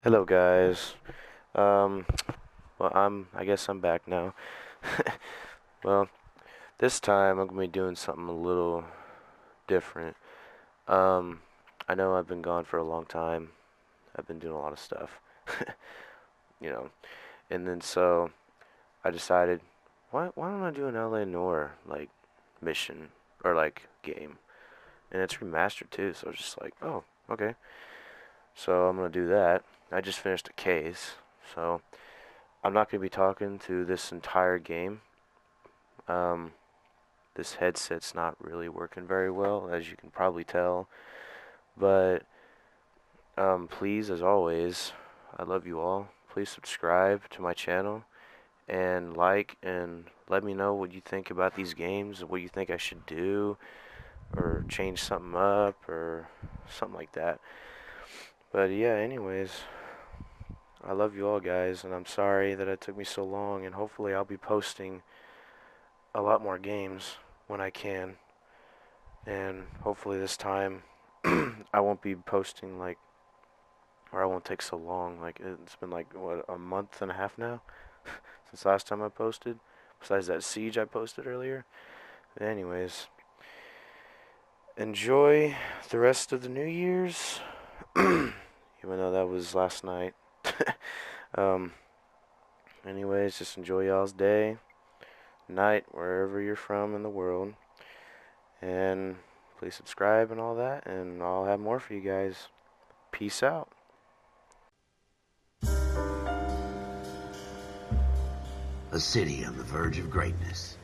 Hello guys. Um, I guess I'm back now. Well, this time I'm gonna be doing something a little different. Um, I know I've been gone for a long time. I've been doing a lot of stuff, you know. And then so I decided, why don't I do an LA Noire like mission or like game? And it's remastered too, so I was just like, oh, okay. So I'm gonna do that. I just finished a case, so I'm not gonna be talking to this entire game. Um, this headset's not really working very well, as you can probably tell. But please, as always, I love you all. Please subscribe to my channel and like and let me know what you think about these games, what you think I should do, or change something up, or something like that. But yeah, anyways, I love you all, guys, and I'm sorry that it took me so long, and hopefully I'll be posting a lot more games when I can. And hopefully this time I won't be posting like, or I won't take so long. Like it's been like what, a month and a half now since last time I posted. Besides that siege I posted earlier. But anyways, enjoy the rest of the New Year's, even though that was last night. um. Anyways, just enjoy y'all's day, night, wherever you're from in the world, and please subscribe and all that, and I'll have more for you guys. Peace out. A city on the verge of greatness.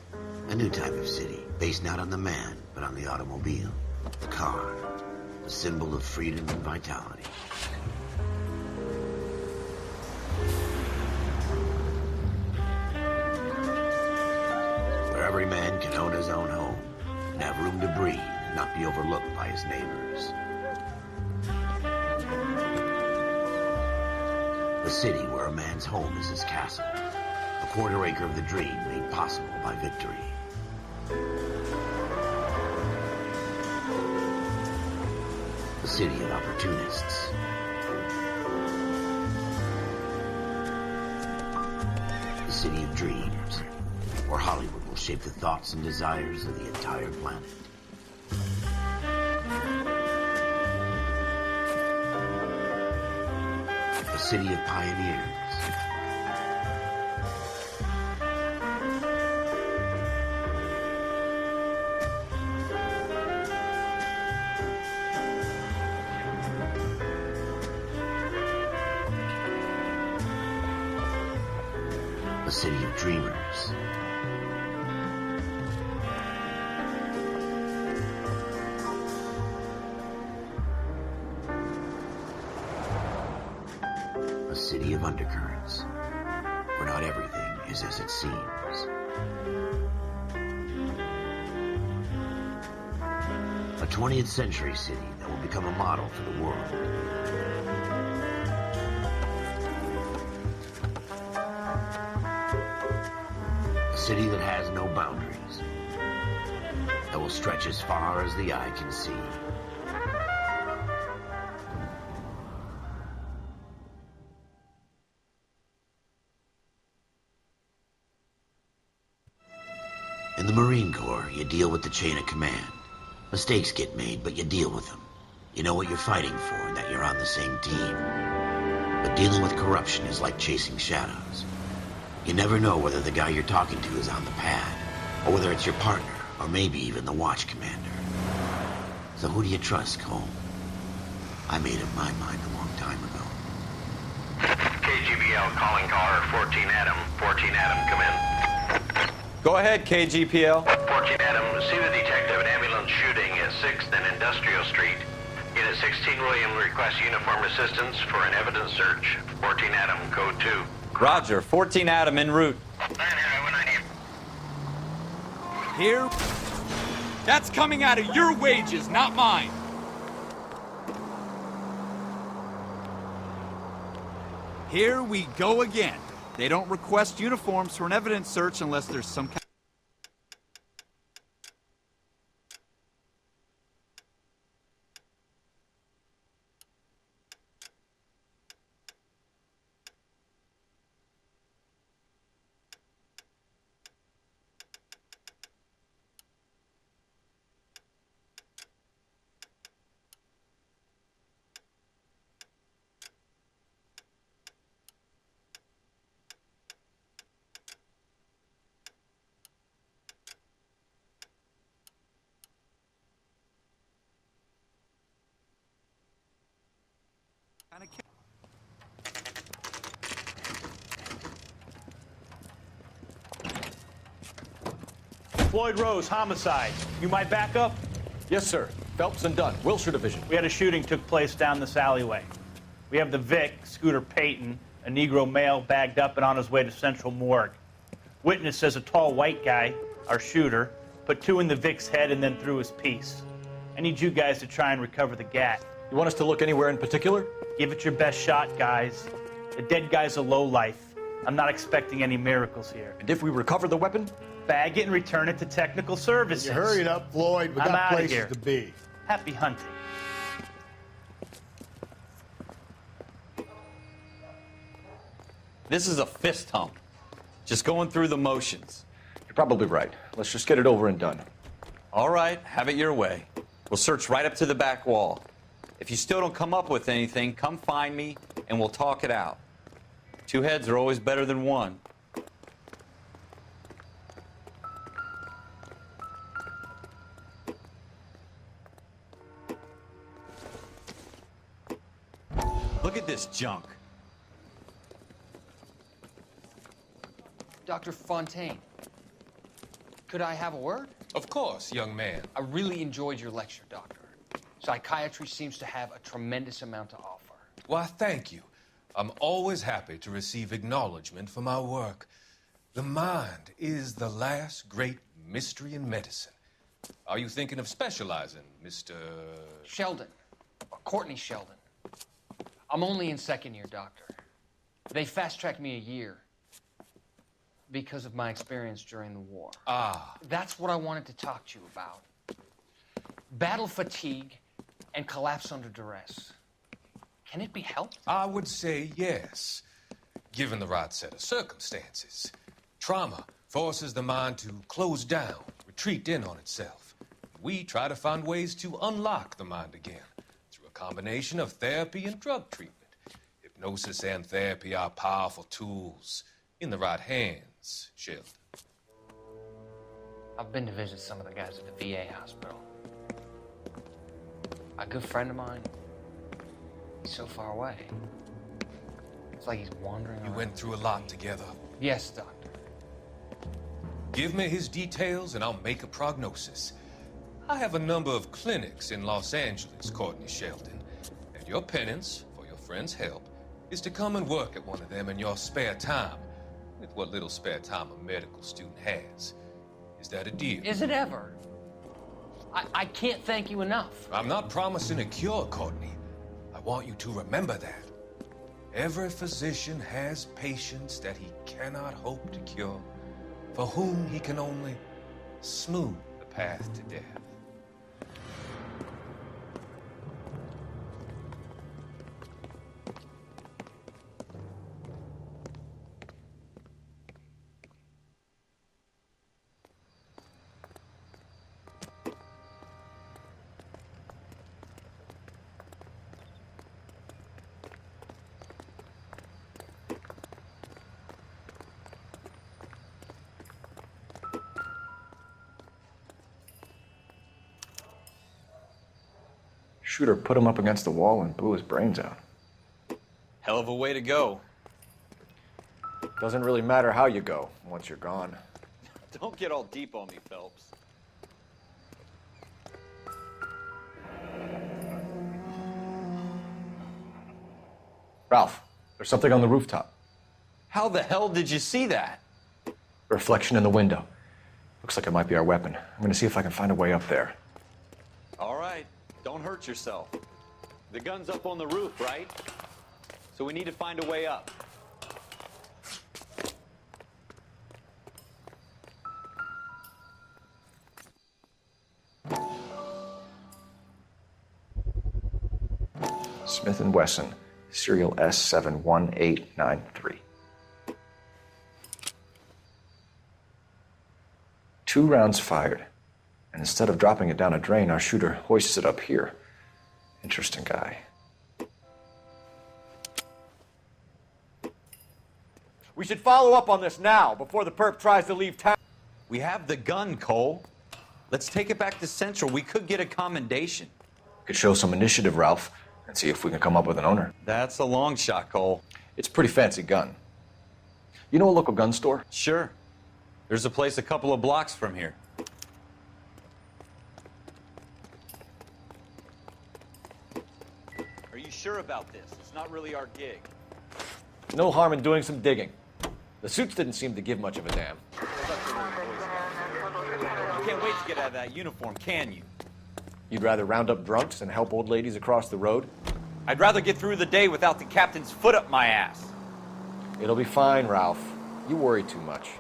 A new type of city, based not on the man, but on the automobile. The car. The symbol of freedom and vitality. Where every man can own his own home, and have room to breathe and not be overlooked by his neighbors. A city where a man's home is his castle. A quarter acre of the dream made possible by victory. A city of opportunists. A city of dreams, where Hollywood will shape the thoughts and desires of the entire planet. A city of pioneers. A city of dreamers. A city of undercurrents, where not everything is as it seems. A 20th century city that will become a model for the world. A city that has no boundaries, that will stretch as far as the eye can see. In the Marine Corps, you deal with the chain of command. Mistakes get made, but you deal with them. You know what you're fighting for and that you're on the same team. But dealing with corruption is like chasing shadows. You never know whether the guy you're talking to is on the pad, or whether it's your partner, or maybe even the watch commander. So who do you trust, Cole? I made up my mind a long time ago. KGBL calling caller 14 Adam. 14 Adam, come in. Go ahead, KGPL. 14 Adam, see the detective an ambulance shooting at 6th and Industrial Street. Unit 16 William requests uniform assistance for an evidence search. 14 Adam, code 2. Roger, 14 Adam en route. 9 Adam, 190. Here? That's coming out of your wages, not mine. Here we go again. They don't request uniforms for an evidence search unless there's some kind. Kinda Floyd Rose, homicide. You might back up? Yes, sir. Phelps and Dunn, Wilshire Division. We had a shooting took place down this alleyway. We have the Vic, Scooter Payton, a Negro male bagged up and on his way to Central Morgue. Witness says a tall white guy, our shooter, put two in the Vic's head and then threw his piece. I need you guys to try and recover the gat. You want us to look anywhere in particular? Give it your best shot, guys. The dead guy's a lowlife. I'm not expecting any miracles here. And if we recover the weapon? Bag it and return it to technical services. You hurry it up, Floyd. We I'm got outta places here. to be. Happy hunting. This is a fist hump. Just going through the motions. You're probably right. Let's just get it over and done. All right, have it your way. We'll search right up to the back wall. If you still don't come up with anything, come find me and we'll talk it out. Two heads are always better than one. Look at this junk. Dr. Fontaine, could I have a word? Of course, young man. I really enjoyed your lecture, Doctor. Psychiatry seems to have a tremendous amount to offer. Why, thank you. I'm always happy to receive acknowledgement for my work. The mind is the last great mystery in medicine. Are you thinking of specializing, Mr. Sheldon, or Courtney Sheldon. I'm only in second year, Doctor. They fast-tracked me a year because of my experience during the war. Ah. That's what I wanted to talk to you about. Battle fatigue and collapse under duress. Can it be helped? I would say yes, given the right set of circumstances. Trauma forces the mind to close down, retreat in on itself. We try to find ways to unlock the mind again through a combination of therapy and drug treatment. Hypnosis and therapy are powerful tools in the right hands, Sheldon. I've been to visit some of the guys at the VA hospital. A good friend of mine, he's so far away. It's like he's wandering You around. went through a lot together. Yes, Doctor. Give me his details and I'll make a prognosis. I have a number of clinics in Los Angeles, Courtney Sheldon, and your penance, for your friend's help, is to come and work at one of them in your spare time, with what little spare time a medical student has. Is that a deal? Is it ever? I can't thank you enough. I'm not promising a cure, Courtney. I want you to remember that. Every physician has patients that he cannot hope to cure, for whom he can only smooth the path to death. Shooter put him up against the wall and blew his brains out. Hell of a way to go. Doesn't really matter how you go once you're gone. Don't get all deep on me, Phelps. Ralph, there's something on the rooftop. How the hell did you see that? A reflection in the window. Looks like it might be our weapon. I'm gonna see if I can find a way up there. All right, don't hurt yourself. The gun's up on the roof, right? So we need to find a way up. Smith & Wesson, serial S71893. 2 rounds fired, and instead of dropping it down a drain, our shooter hoists it up here. Interesting guy. We should follow up on this now, before the perp tries to leave town. We have the gun, Cole. Let's take it back to Central. We could get a commendation. Could show some initiative, Ralph. and see if we can come up with an owner. That's a long shot, Cole. It's a pretty fancy gun. You know a local gun store? Sure. There's a place a couple of blocks from here. Are you sure about this? It's not really our gig. No harm in doing some digging. The suits didn't seem to give much of a damn. You can't wait to get out of that uniform, can you? You'd rather round up drunks and help old ladies across the road? I'd rather get through the day without the captain's foot up my ass. It'll be fine, Ralph. You worry too much.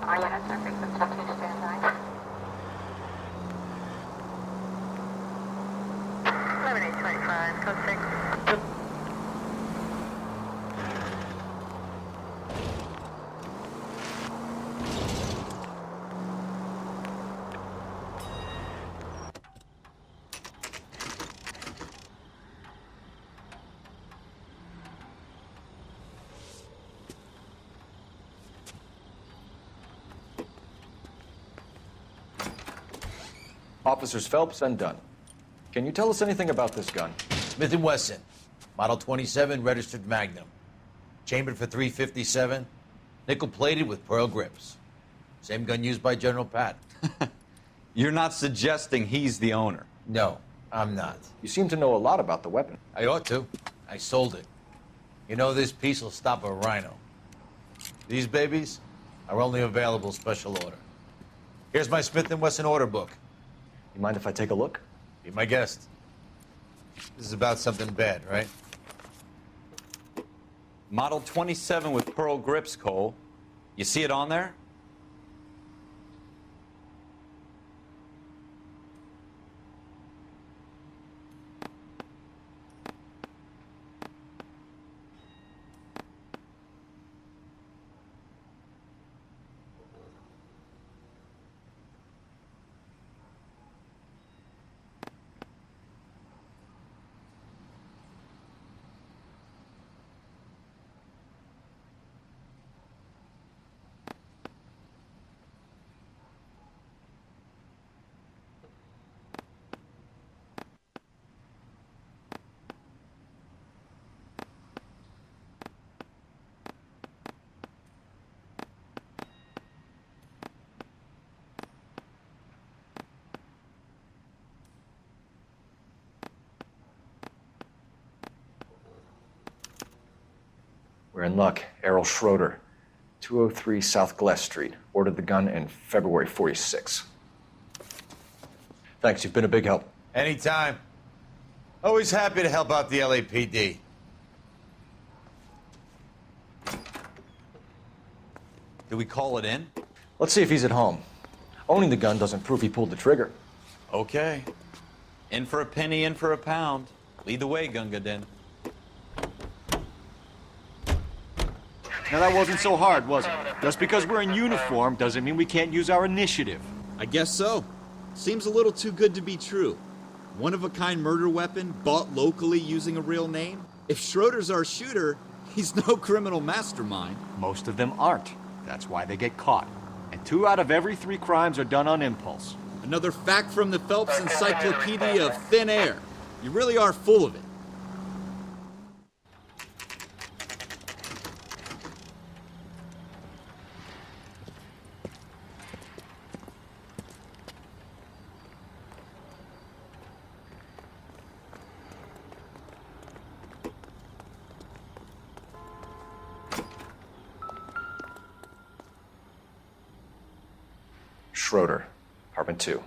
Are you at surface and stuff to stand by? 11825, code 6. Officers Phelps and Dunn. Can you tell us anything about this gun? Smith & Wesson, Model 27, registered Magnum. Chambered for .357, nickel-plated with pearl grips. Same gun used by General Patton. You're not suggesting he's the owner? No, I'm not. You seem to know a lot about the weapon. I ought to. I sold it. You know, this piece will stop a rhino. These babies are only available special order. Here's my Smith & Wesson order book. You mind if I take a look? Be my guest. This is about something bad, right? Model 27 with pearl grips, Cole. You see it on there? We're in luck. Errol Schroeder, 203 South Glass Street. Ordered the gun in February '46. Thanks, you've been a big help. Anytime. Always happy to help out the LAPD. Do we call it in? Let's see if he's at home. Owning the gun doesn't prove he pulled the trigger. Okay. In for a penny, in for a pound. Lead the way, Gunga Din. Now that wasn't so hard, was it? Just because we're in uniform doesn't mean we can't use our initiative. I guess so. Seems a little too good to be true. One-of-a-kind murder weapon bought locally using a real name? If Schroeder's our shooter, he's no criminal mastermind. Most of them aren't. That's why they get caught. And 2 out of every 3 crimes are done on impulse. Another fact from the Phelps Encyclopedia of Thin Air. You really are full of it. Schroeder, apartment 2.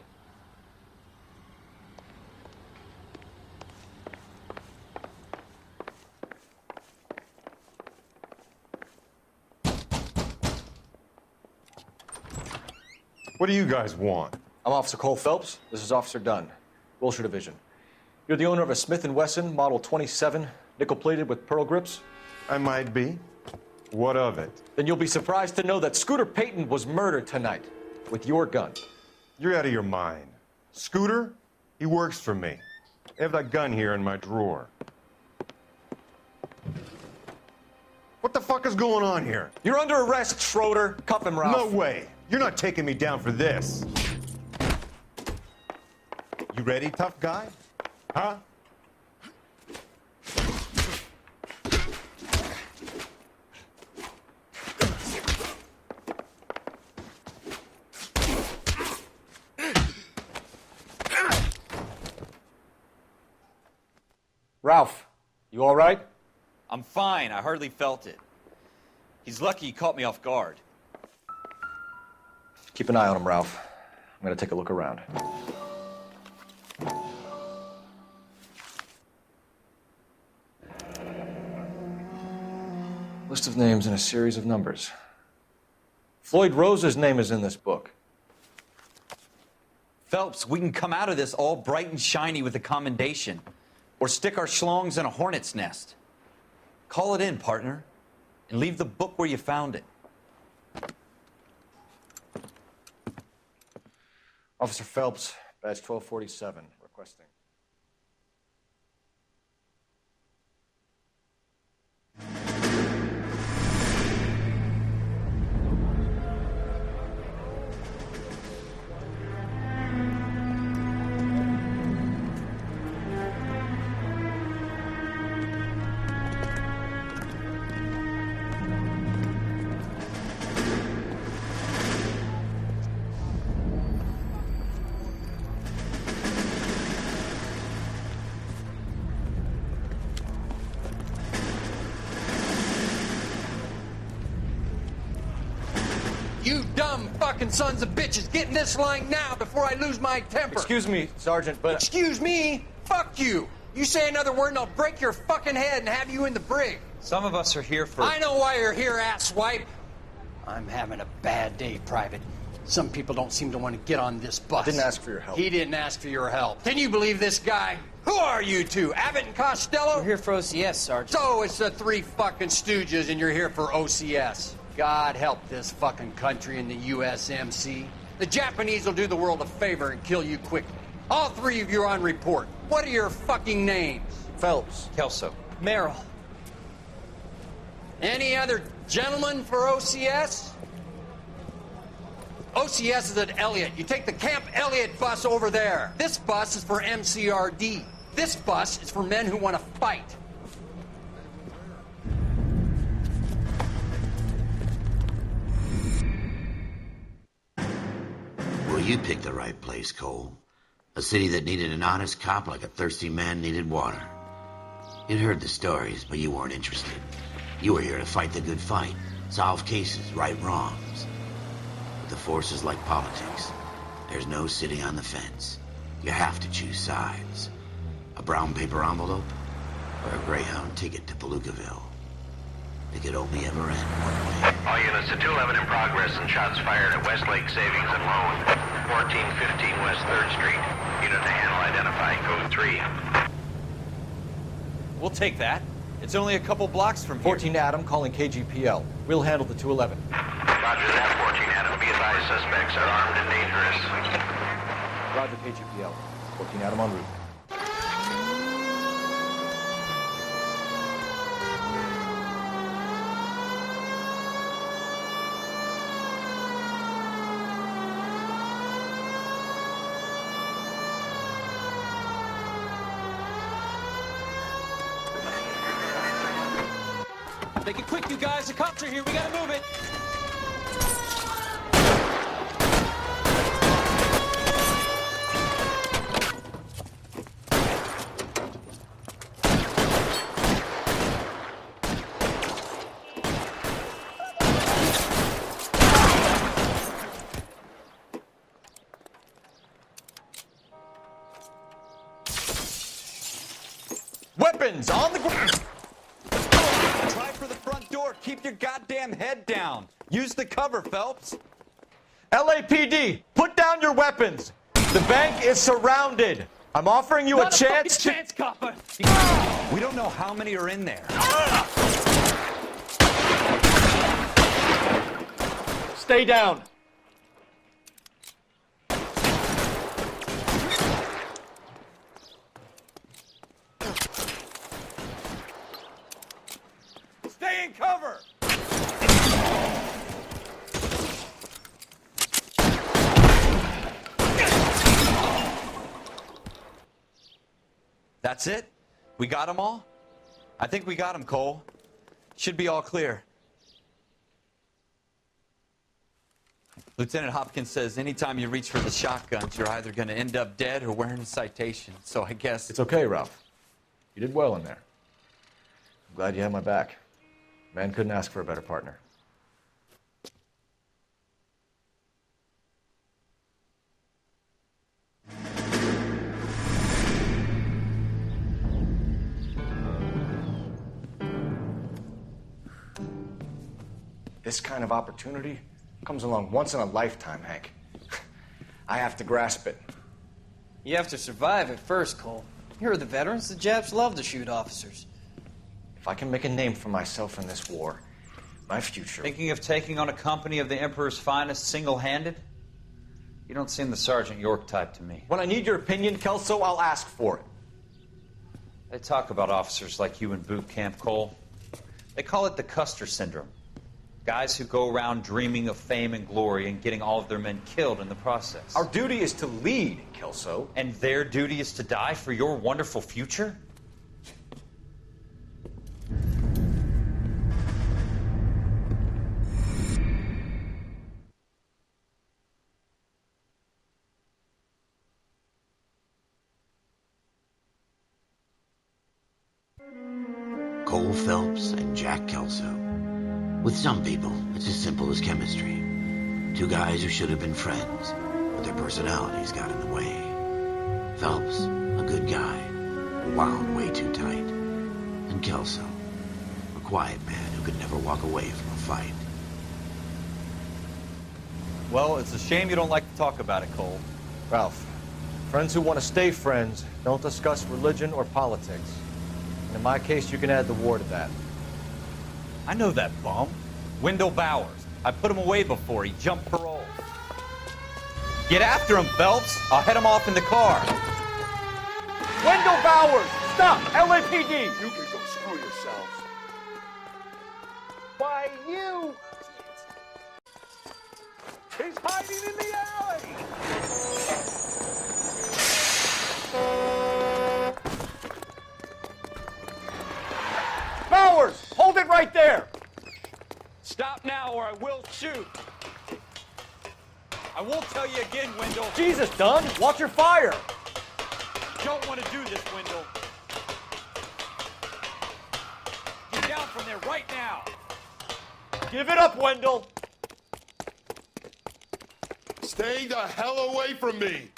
What do you guys want? I'm Officer Cole Phelps. This is Officer Dunn, Wilshire Division. You're the owner of a Smith & Wesson Model 27, nickel-plated with pearl grips? I might be. What of it? Then you'll be surprised to know that Scooter Payton was murdered tonight with your gun. You're out of your mind. Scooter? He works for me. I have that gun here in my drawer. What the fuck is going on here? You're under arrest, Schroeder. Cuff him, Ralph. No way. You're not taking me down for this. You ready, tough guy? Huh? Ralph, you all right? I'm fine. I hardly felt it. He's lucky he caught me off guard. Keep an eye on him, Ralph. I'm gonna take a look around. List of names and a series of numbers. Floyd Rose's name is in this book. Phelps, we can come out of this all bright and shiny with a commendation. Or stick our schlongs in a hornet's nest. Call it in, partner. And leave the book where you found it. Officer Phelps, badge 1247, requesting. You dumb fucking sons of bitches, get in this line now before I lose my temper. Excuse me, Sergeant, but... Excuse me? Fuck you. You say another word and I'll break your fucking head and have you in the brig. Some of us are here for... I know why you're here, asswipe. I'm having a bad day, Private. Some people don't seem to want to get on this bus. Didn't ask for your help. He didn't ask for your help. Can you believe this guy? Who are you two? Abbott and Costello? We're here for OCS, Sergeant. So it's the three fucking stooges and you're here for OCS. God help this fucking country and the USMC. The Japanese will do the world a favor and kill you quickly. All three of you are on report. What are your fucking names? Phelps. Kelso. Merrill. Any other gentlemen for OCS? OCS is at Elliott. You take the Camp Elliott bus over there. This bus is for MCRD. This bus is for men who want to fight. Well, you picked the right place, Cole. A city that needed an honest cop like a thirsty man needed water. You'd heard the stories, but you weren't interested. You were here to fight the good fight, solve cases, right wrongs. But the force is like politics. There's no sitting on the fence. You have to choose sides. A brown paper envelope or a Greyhound ticket to Palookaville. It could only ever end one way. All units to 211 in progress and shots fired at Westlake Savings and Loan, 1415 West 3rd Street. Unit to handle identifying code 3. We'll take that. It's only a couple blocks from here. 14 Adam calling KGPL. We'll handle the 211. Roger that, 14 Adam. Be advised, suspects are armed and dangerous. Roger KGPL. 14 Adam en route. Make it quick, you guys. The cops are here. We gotta move it. Weapons on the ground! Try for the front door. Keep your goddamn head down. Use the cover, Phelps. LAPD, Put down your weapons! The bank is surrounded! I'm offering you a chance to... chance, copper! We don't know how many are in there. Stay down! Stay in cover! That's it? We got them all? I think we got them, Cole. Should be all clear. Lieutenant Hopkins says anytime you reach for the shotguns, you're either going to end up dead or wearing a citation. So I guess... It's okay, Ralph. You did well in there. I'm glad you had my back. Man couldn't ask for a better partner. This kind of opportunity comes along once in a lifetime, Hank. I have to grasp it. You have to survive it first, Cole. You're the veterans. The Japs love to shoot officers. If I can make a name for myself in this war, my future... Thinking of taking on a company of the Emperor's finest single-handed? You don't seem the Sergeant York type to me. When I need your opinion, Kelso, I'll ask for it. They talk about officers like you in boot camp, Cole. They call it the Custer syndrome. Guys who go around dreaming of fame and glory and getting all of their men killed in the process. Our duty is to lead, Kelso. And their duty is to die for your wonderful future? Cole Phelps and Jack Kelso. With some people, it's as simple as chemistry. Two guys who should have been friends, but their personalities got in the way. Phelps, a good guy, wound way too tight. And Kelso, a quiet man who could never walk away from a fight. Well, it's a shame you don't like to talk about it, Cole. Ralph, friends who want to stay friends don't discuss religion or politics. And in my case, you can add the war to that. I know that bum. Wendell Bowers. I put him away before. He jumped parole. Get after him, Phelps. I'll head him off in the car. Wendell Bowers! Stop! LAPD! You can go screw yourselves. Why, you! He's hiding in the alley! Bowers! Hold it right there! Stop now or I will shoot. I won't tell you again, Wendell. Jesus, Dunn! Watch your fire! Don't want to do this, Wendell. Get down from there right now. Give it up, Wendell! Stay the hell away from me!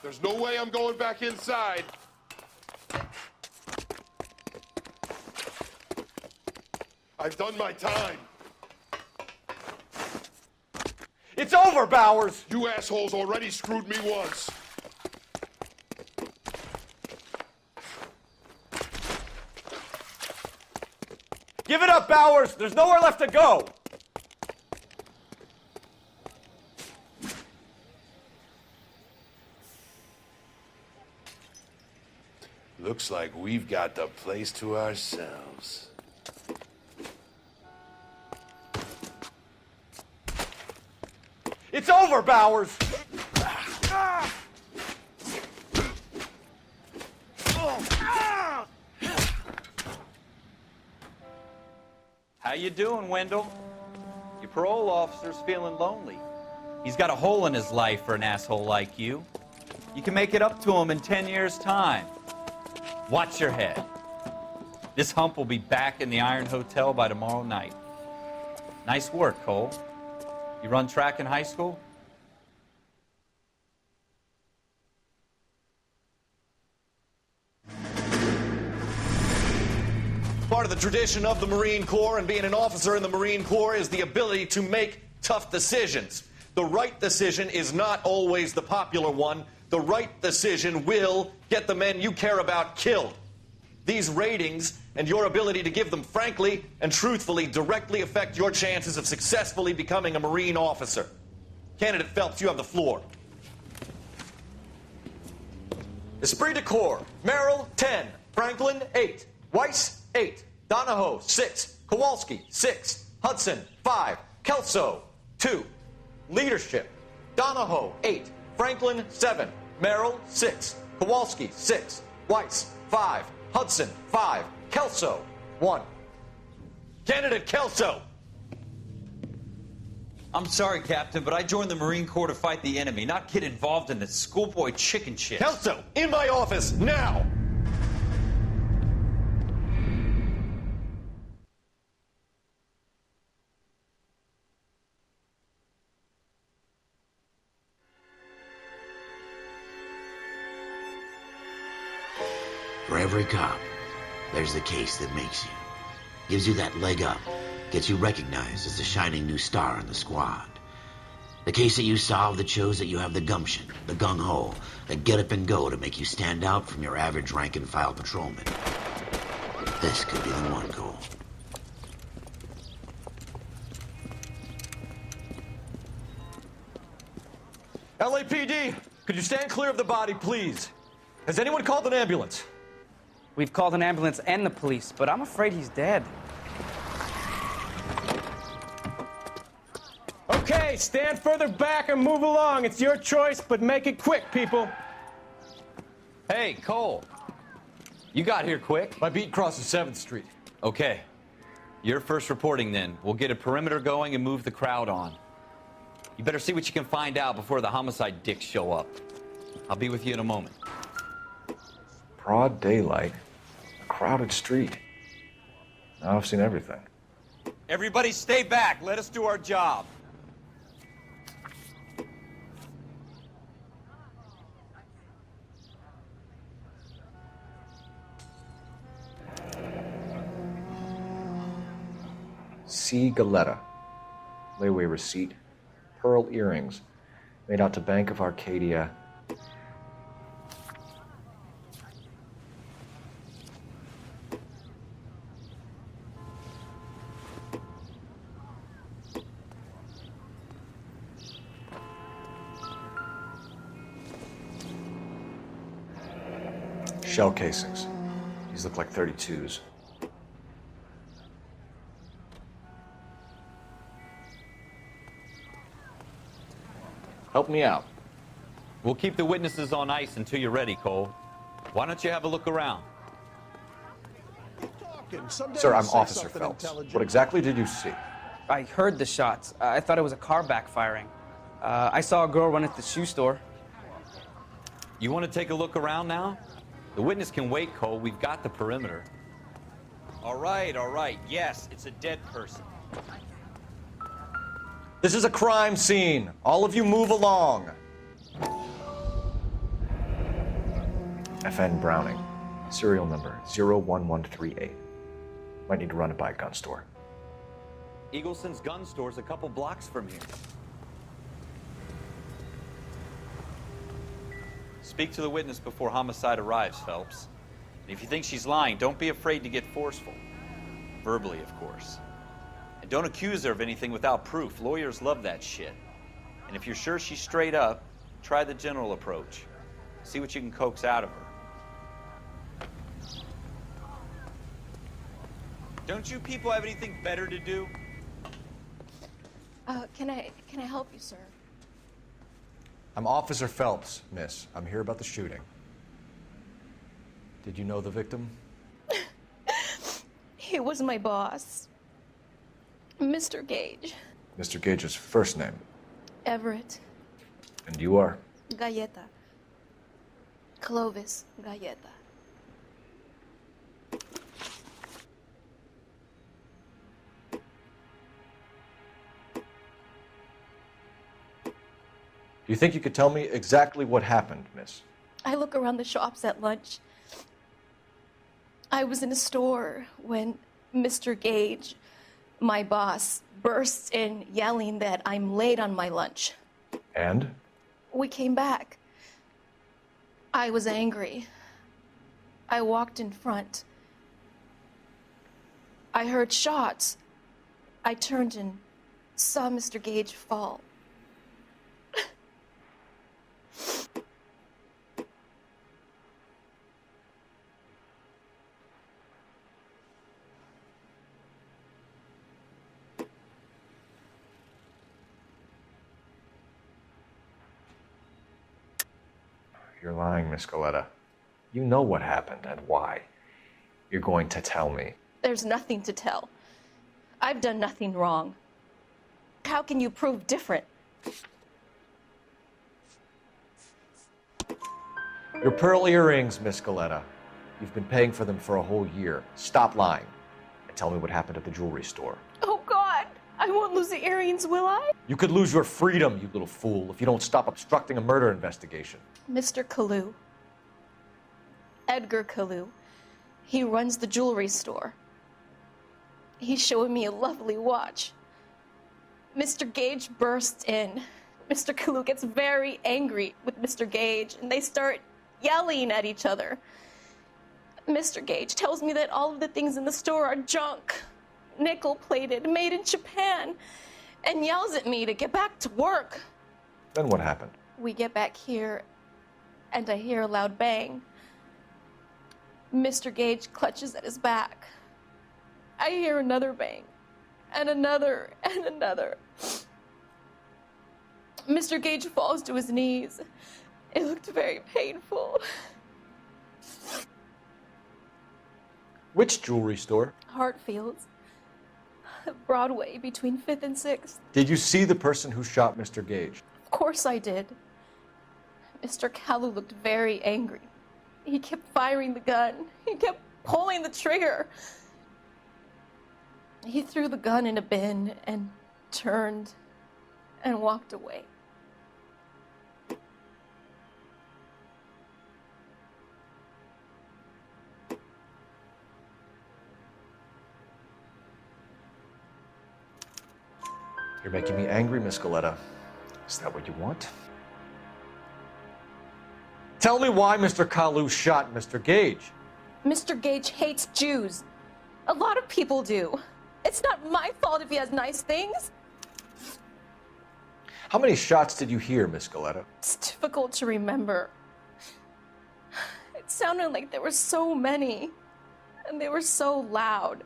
There's no way I'm going back inside. I've done my time. It's over, Bowers! You assholes already screwed me once. Give it up, Bowers! There's nowhere left to go! Looks like we've got the place to ourselves. It's over, Bowers! How you doing, Wendell? Your parole officer's feeling lonely. He's got a hole in his life for an asshole like you. You can make it up to him in 10 years' time. Watch your head. This hump will be back in the Iron Hotel by tomorrow night. Nice work, Cole. You run track in high school? Part of the tradition of the Marine Corps and being an officer in the Marine Corps is the ability to make tough decisions. The right decision is not always the popular one. The right decision will get the men you care about killed. These ratings and your ability to give them frankly and truthfully directly affect your chances of successfully becoming a Marine officer. Candidate Phelps, you have the floor. Esprit de Corps, Merrill, 10. Franklin, 8. Weiss, 8. Donahoe, 6. Kowalski, 6. Hudson, 5. Kelso, 2. Leadership, Donahoe, 8. Franklin, 7. Merrill, 6. Kowalski, 6. Weiss, 5. Hudson, 5. Kelso, 1. Candidate Kelso! I'm sorry, Captain, but I joined the Marine Corps to fight the enemy, not get involved in this schoolboy chicken shit. Kelso, in my office, now! For every cop, there's the case that makes you. Gives you that leg up. Gets you recognized as the shining new star in the squad. The case that you solve that shows that you have the gumption, the gung-ho, the get up and go to make you stand out from your average rank-and-file patrolman. This could be the one, Cole. LAPD, could you stand clear of the body, please? Has anyone called an ambulance? We've called an ambulance and the police, but I'm afraid he's dead. Okay, stand further back and move along. It's your choice, but make it quick, people. Hey, Cole. You got here quick. My beat crosses 7th Street. Okay. You're first reporting then. We'll get a perimeter going and move the crowd on. You better see what you can find out before the homicide dicks show up. I'll be with you in a moment. Broad daylight, a crowded street. Now I've seen everything. Everybody stay back. Let us do our job. C. Galetta. Layaway receipt. Pearl earrings. Made out to Bank of Arcadia. Shell casings. These look like 32s. Help me out. We'll keep the witnesses on ice until you're ready, Cole. Why don't you have a look around? Sir, I'm Officer Phelps. What exactly did you see? I heard the shots. I thought it was a car backfiring. I saw a girl run at the shoe store. You want to take a look around now? The witness can wait, Cole. We've got the perimeter. All right, all right. Yes, it's a dead person. This is a crime scene. All of you move along. FN Browning. Serial number 01138. Might need to run it by a gun store. Eagleson's gun store's a couple blocks from here. Speak to the witness before homicide arrives, Phelps. And if you think she's lying, don't be afraid to get forceful. Verbally, of course. And don't accuse her of anything without proof. Lawyers love that shit. And if you're sure she's straight up, try the general approach. See what you can coax out of her. Don't you people have anything better to do? Can I help you, sir? I'm Officer Phelps, miss. I'm here about the shooting. Did you know the victim? He was my boss, Mr. Gage. Mr. Gage's first name. Everett. And you are? Galleta. Clovis Galleta. Do you think you could tell me exactly what happened, miss? I look around the shops at lunch. I was in a store when Mr. Gage, my boss, bursts in yelling that I'm late on my lunch. And? We came back. I was angry. I walked in front. I heard shots. I turned and saw Mr. Gage fall. You're lying, Miss Coletta. You know what happened and why. You're going to tell me. There's nothing to tell. I've done nothing wrong. How can you prove different? Your pearl earrings, Miss Coletta. You've been paying for them for a whole year. Stop lying and tell me what happened at the jewelry store. Oh, God! I won't lose the earrings, will I? You could lose your freedom, you little fool, if you don't stop obstructing a murder investigation. Mr. Kalu. Edgar Kalu. He runs the jewelry store. He's showing me a lovely watch. Mr. Gage bursts in. Mr. Kalu gets very angry with Mr. Gage, and they start yelling at each other. Mr. Gage tells me that all of the things in the store are junk, nickel-plated, made in Japan, and yells at me to get back to work. Then what happened? We get back here, and I hear a loud bang. Mr. Gage clutches at his back. I hear another bang, and another, and another. Mr. Gage falls to his knees. It looked very painful. Which jewelry store? Hartfield's. Broadway, between 5th and 6th. Did you see the person who shot Mr. Gage? Of course I did. Mr. Kalu looked very angry. He kept firing the gun. He kept pulling the trigger. He threw the gun in a bin and turned and walked away. You're making me angry, Miss Coletta. Is that what you want? Tell me why Mr. Kalu shot Mr. Gage. Mr. Gage hates Jews. A lot of people do. It's not my fault if he has nice things. How many shots did you hear, Miss Coletta? It's difficult to remember. It sounded like there were so many, and they were so loud.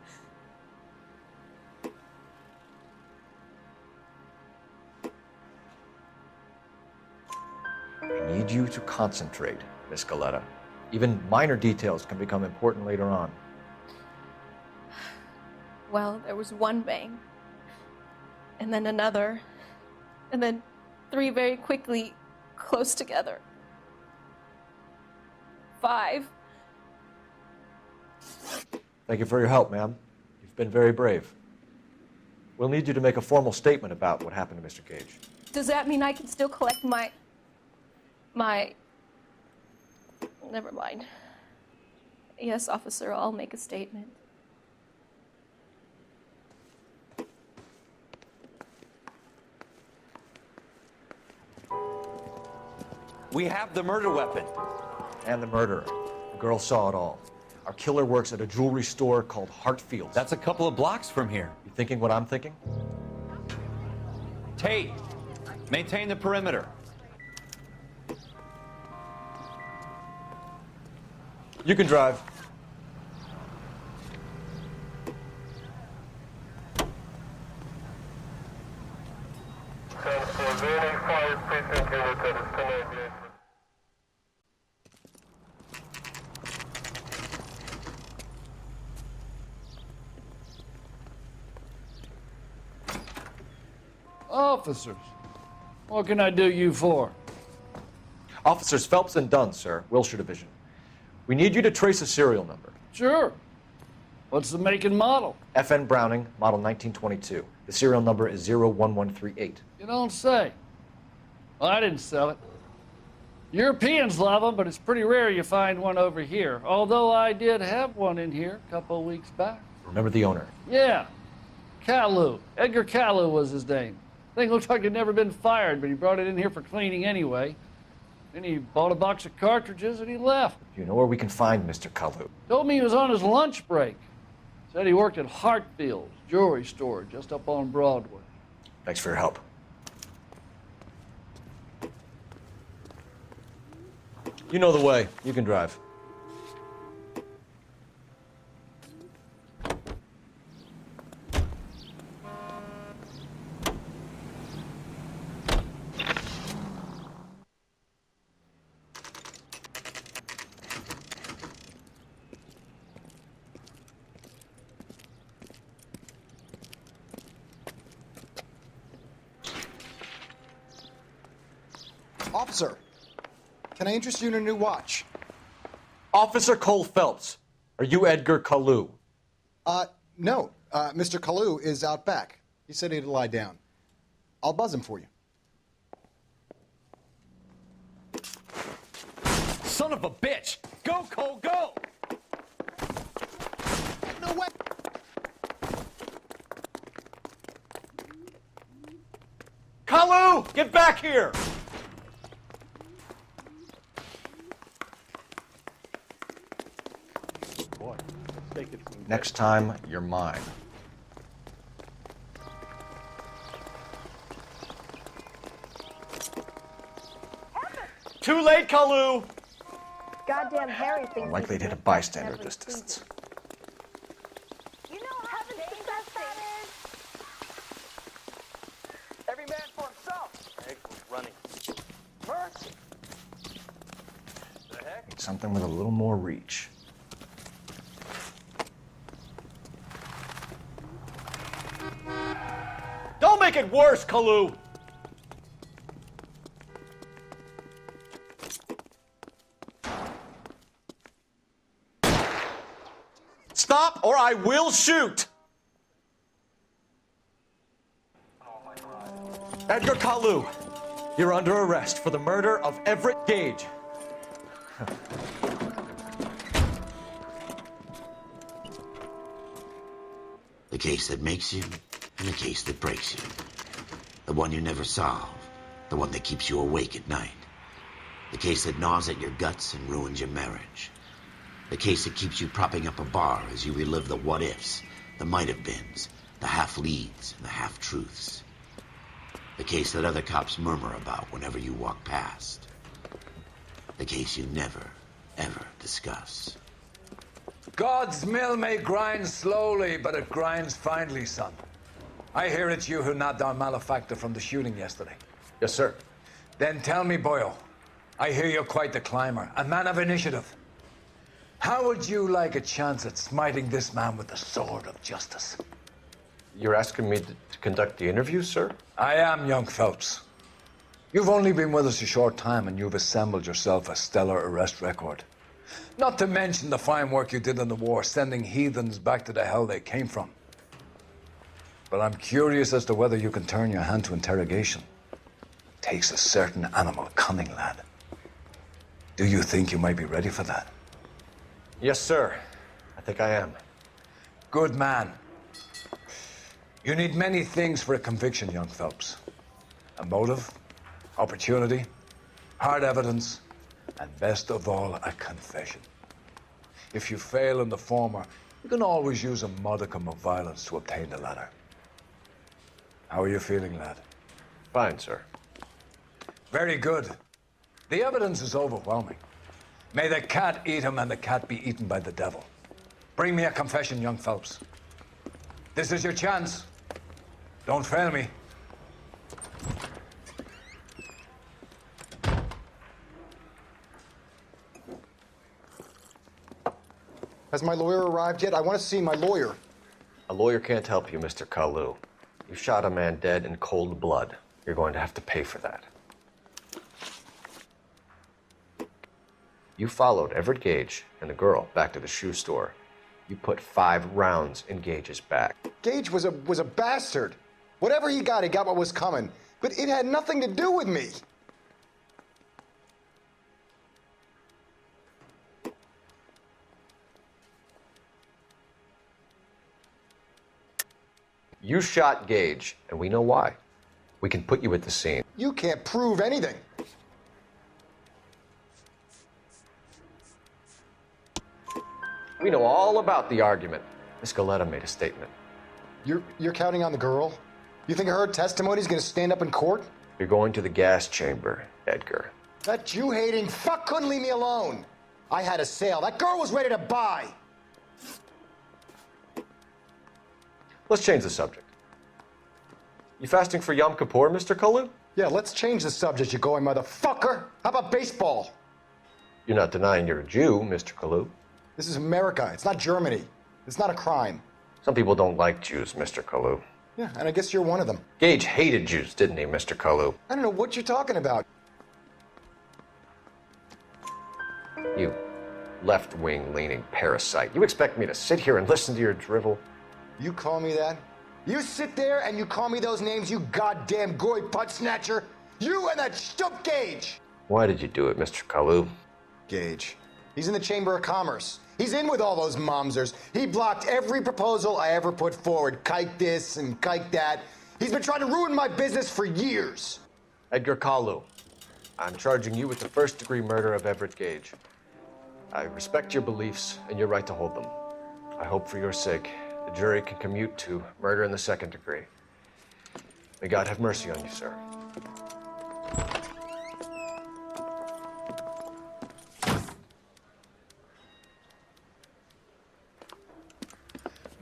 I need you to concentrate, Miss Coletta. Even minor details can become important later on. Well, there was one bang, and then another, and then 3 very quickly, close together. 5. Thank you for your help, ma'am. You've been very brave. We'll need you to make a formal statement about what happened to Mr. Gage. Does that mean I can still collect my... Never mind. Yes, officer, I'll make a statement. We have the murder weapon. And the murderer. The girl saw it all. Our killer works at a jewelry store called Hartfield's. That's a couple of blocks from here. You thinking what I'm thinking? Tate, maintain the perimeter. You can drive. Officers, what can I do you for? Officers Phelps and Dunn, sir, Wilshire Division. We need you to trace a serial number. Sure. What's the make and model? FN Browning, model 1922. The serial number is 01138. You don't say. Well, I didn't sell it. Europeans love them, but it's pretty rare you find one over here. Although I did have one in here a couple of weeks back. Remember the owner? Yeah. Kalu. Edgar Kalu was his name. Thing looks like he'd never been fired, but he brought it in here for cleaning anyway. Then he bought a box of cartridges and he left. Do you know where we can find Mr. Kalu? Told me he was on his lunch break. Said he worked at Hartfield's jewelry store just up on Broadway. Thanks for your help. You know the way. You can drive. Officer, can I interest you in a new watch? Officer Cole Phelps, are you Edgar Kalu? No. Mr. Kalu is out back. He said he'd lie down. I'll buzz him for you. Son of a bitch! Go, Cole, go! No way! Kalu, get back here! Next time, you're mine. Too late, Kalu! Goddamn Harry thinks Likely to hit a bystander at this distance. You know how dangerous that is? Every man for himself. Egg was running. Mercy. The heck? Need something with a little more reach. Don't make it worse, Kalu! Stop or I will shoot! Edgar Kalu, you're under arrest for the murder of Everett Gage. The case that makes you, and the case that breaks you. The one you never solve. The one that keeps you awake at night. The case that gnaws at your guts and ruins your marriage. The case that keeps you propping up a bar as you relive the what-ifs, the might-have-beens, the half-leads, and the half-truths. The case that other cops murmur about whenever you walk past. The case you never, ever discuss. God's mill may grind slowly, but it grinds finely, son. I hear it's you who nabbed our malefactor from the shooting yesterday. Yes, sir. Then tell me, boyo, I hear you're quite the climber, a man of initiative. How would you like a chance at smiting this man with the sword of justice? You're asking me to conduct the interview, sir? I am, young Phelps. You've only been with us a short time and you've assembled yourself a stellar arrest record. Not to mention the fine work you did in the war, sending heathens back to the hell they came from. But I'm curious as to whether you can turn your hand to interrogation. Takes a certain animal cunning, lad. Do you think you might be ready for that? Yes, sir. I think I am. Good man. You need many things for a conviction, young Phelps. A motive, opportunity, hard evidence, and best of all, a confession. If you fail in the former, you can always use a modicum of violence to obtain the latter. How are you feeling, lad? Fine, sir. Very good. The evidence is overwhelming. May the cat eat him and the cat be eaten by the devil. Bring me a confession, young Phelps. This is your chance. Don't fail me. Has my lawyer arrived yet? I want to see my lawyer. A lawyer can't help you, Mr. Kalu. You shot a man dead in cold blood. You're going to have to pay for that. You followed Everett Gage and the girl back to the shoe store. You put 5 rounds in Gage's back. Gage was a bastard. Whatever he got what was coming. But it had nothing to do with me. You shot Gage, and we know why. We can put you at the scene. You can't prove anything. We know all about the argument. Miss Galetta made a statement. You're counting on the girl? You think her testimony's gonna stand up in court? You're going to the gas chamber, Edgar. That Jew-hating fuck couldn't leave me alone. I had a sale. That girl was ready to buy. Let's change the subject. You fasting for Yom Kippur, Mr. Kalu? Yeah, let's change the subject, you going motherfucker. How about baseball? You're not denying you're a Jew, Mr. Kalu. This is America. It's not Germany. It's not a crime. Some people don't like Jews, Mr. Kalu. Yeah, and I guess you're one of them. Gage hated Jews, didn't he, Mr. Kalu? I don't know what you're talking about. You left-wing leaning parasite. You expect me to sit here and listen to your drivel? You call me that? You sit there and you call me those names, you goddamn goy putt snatcher? You and that stup Gage! Why did you do it, Mr. Kalu? Gage. He's in the Chamber of Commerce. He's in with all those momsers. He blocked every proposal I ever put forward. Kike this and kike that. He's been trying to ruin my business for years. Edgar Kalu, I'm charging you with the first-degree murder of Everett Gage. I respect your beliefs and your right to hold them. I hope for your sake the jury can commute to murder in the second degree. May God have mercy on you, sir.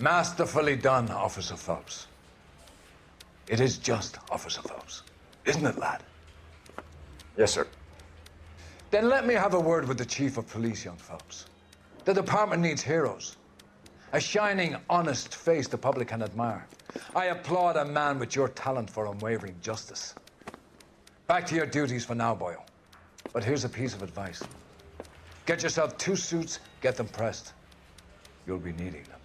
Masterfully done, Officer Phelps. It is just, Officer Phelps. Isn't it, lad? Yes, sir. Then let me have a word with the Chief of Police, young Phelps. The department needs heroes. A shining, honest face the public can admire. I applaud a man with your talent for unwavering justice. Back to your duties for now, Boyle. But here's a piece of advice. Get yourself 2 suits, get them pressed. You'll be needing them.